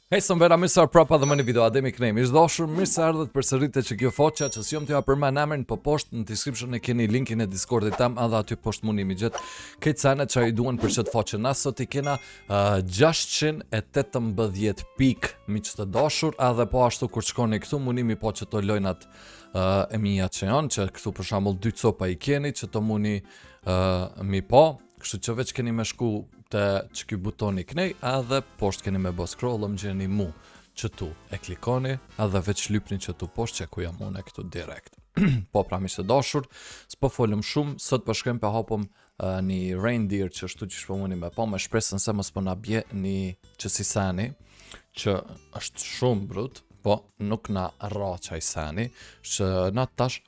Hej, së vera mirë se prapa dhe më një video ademi kënejmë. Ishtë doshur mirë se ardhët për sëritë që kjo foqa që s'jom t'ja përmen emrin, po poshtë në description e keni linkin e Discordit tam, edhe aty poshtë mundi mi gjithë këtë sene që i duen për qëtë foqë. Na sot i kena 618 pik mi që të doshur, edhe po ashtu kur shkoni këtu mundi mi po që të lojnat e mija që janë, që këtu për shambull 2 copa i keni, që të mundi mi po, kështu që veç keni me shku të që ky butoni knej, edhe poshtë keni me bo scroll, më gjeni mu që tu e klikoni, edhe veç lypni që tu poshtë që ku jam unë këtu direkt. Po pra mi se doshur, s'po folëm shumë, sot për shkojmë për hapëm një reindeer që shtu që shpomuni me po, me shpresën se mos po na bje një që si sani, që është shumë brut, po nuk na ra qaj sani, që na tash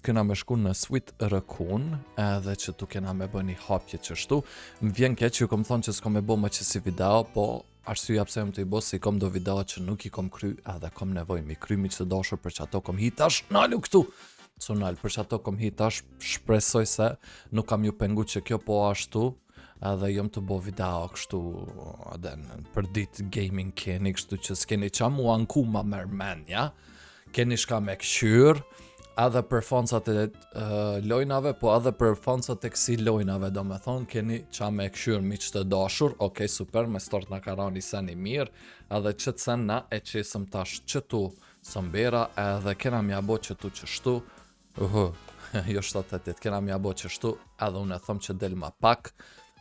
kena me shku në Sweet Raccoon, edhe që tu kena me bë një hapje që shtu. Më vjen keq që ju kom thonë që s'kom me bë më që si video, po arsyeja pse jam të i bo se i kom do video që nuk i kom kry, edhe kom nevoj mi kry mi që të doshur për që ato kom hitash, nalu këtu! Sonal, për që ato kom hitash, shpresoj se nuk kam ju pengu që kjo po ashtu, edhe jom të bo video kështu, për dit gaming keni, kështu që s'keni qa mu anku ma mërmenja, keni shka me këshyr, edhe për foncat e lojnave, po edhe për foncat e kësi lojnave, do me thonë, keni qa me këshyr mi që të dashur, okej, super, me start në karani sen i mirë, edhe që të sen na e qesëm tash që tu sëmbera, edhe kena mja bo që tu që shtu, jo 78, kena mja bo që shtu, edhe unë e thëm që del ma pak,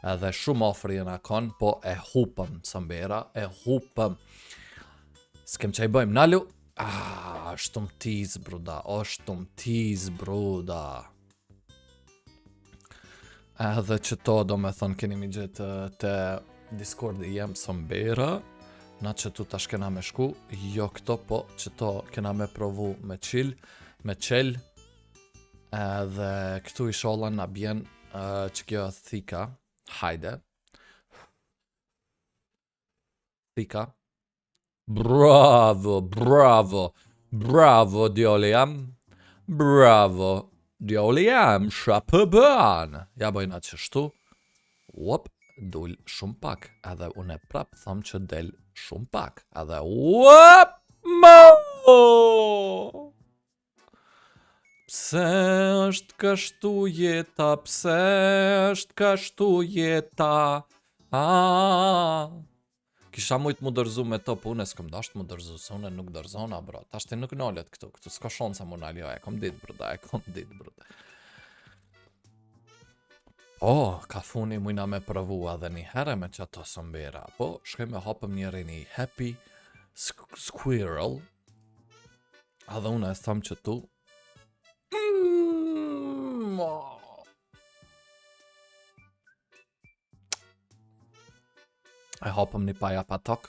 edhe shumë ofri jena kon, po e hupëm sëmbera, e hupëm. S'kem që i bëjmë, nalu? Është më tiz, bruda, është më tiz, bruda. Edhe që to, do me thonë, keni mi gjithë të Discord i jem sëmbera, na që tu tash kena me shku, jo këto, po që to kena me provu me qil, edhe këtu i sholla na bjen që kjo thika, hajde. Thika. Bravo, bravo, bravo, djoli jam. Bravo, djoli jam, shapëban. Ja bojna që shtu. Uop, dul shumë pak. Edhe unë e prap thom që del shumë pak. Edhe uop, mo! Pse është kështu jeta, pse është kështu jeta, Kisha mujtë mu dërzu me to, po unë e s'kom dasht mu dërzu, se unë nuk dërzona, bro. Ta shte nuk nallet këtu s'ka shonë sa mu nalli, jo, e kom dit, bruda, ka funi mujna me provua dhe një herë me që ato sëmbera, po shkoj me hapëm njëri një happy squirrel, edhe unë e thëm që tu, e hapëm një paja patok.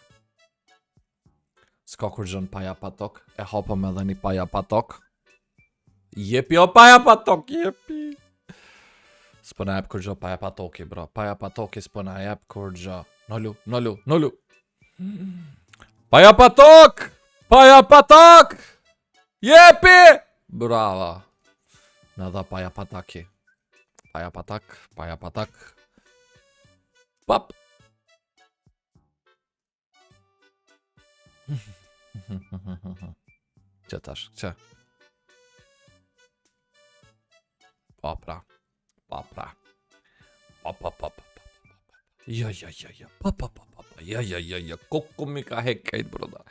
S'ka kur gjën paja patok. E hapëm edhe një paja patok. Jepi o paja patok, jepi. S'po na jep kur gjë paja patoki, bro. Paja patoki s'po na jep kur gjë. Nolu. Paja patok! Paja patok! Jepi! Brava. Në dha paja pataki. Paja patak. Pap! Që tash, që? Papra. Jo. Kokko mi ka hek kejt, broda.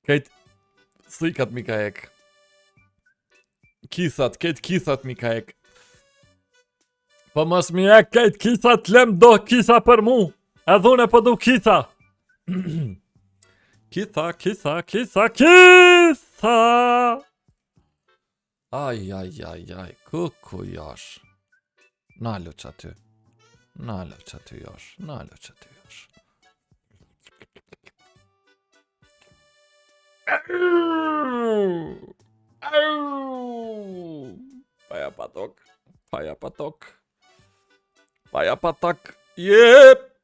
Kejt slikat mi ka hek. Kejt kisat mi ka hek. Po mos mi hek kejt kisat, lem do kisa për mu. Edhune po du kisa. Kisa! Aj, kuku josh. Nalu që aty josh. Paja patok. Jep!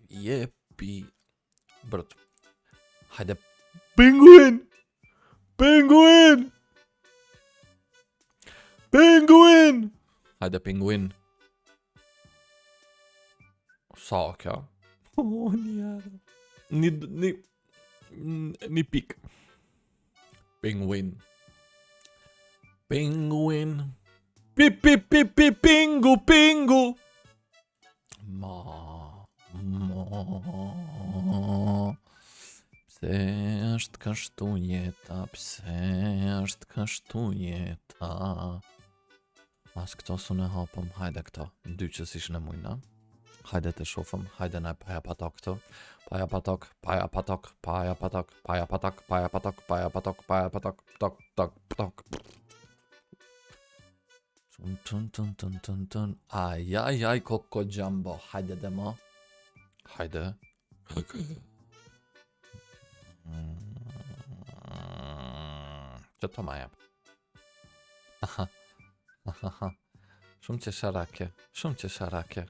Jepi. Brot. Hajde. Penguin! Hajde penguin. Sa kjo? Një pik. Penguin. Penguin. Pingu, pingu. Pse është kështu jeta, pse është kështu jeta. As këto su në hapëm, hajde këto, dy që si shnë mujna. Hajde të shofëm, hajde në paja patok këto. Paja patok, paja patok, paja patok, paja patok, paja patok, paja patok, paja patok, tok, tok, tok. Tun. Aj, koko jumbo, hajde dhe mo. Hajde. Që të ma jep. Shumë që sharake.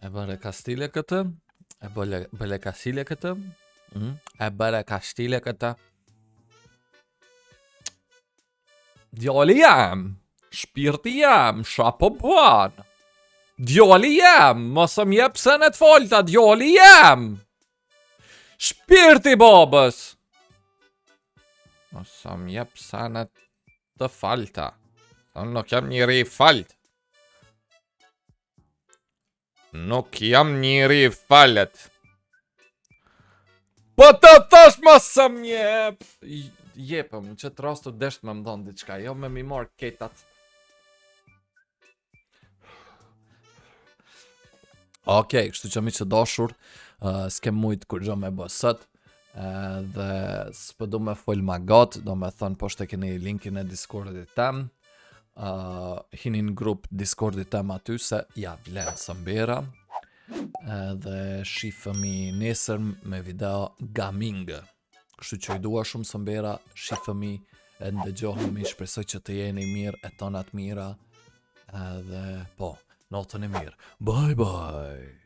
E bëre kastile këtë. E bële kastile këtë. E bëre kastile këtë. Djali jam. Shpirti jam. Shapo buan. Djali jam. Mosë më jep se në të folta. Djali jam. Shpirti babës. Mosë më jep se në të falta. Unë nuk jam njëri i falt. Nuk jam njëri i falet. Po të thash mosë më jep. Jepëm, në qëtë rastu desht me më dhonë diqka. Jo me mi marrë ketat. Okej, kështu që mi që dashur, s'kem mujtë kur gjo me bësët. Dhe s'pë du me full ma gatë, do me thonë poshtë e keni linkin e Discordit tem. Hini në grup Discordit tem aty se ja vlenë së mbera. Dhe shifëmi nesër me video gaming. Kështu që i dua shumë së mbera, shifëmi e ndëgjohemi, shpresoj që të jeni mirë, e tonat mira. Dhe po, notën e mirë. Bye bye.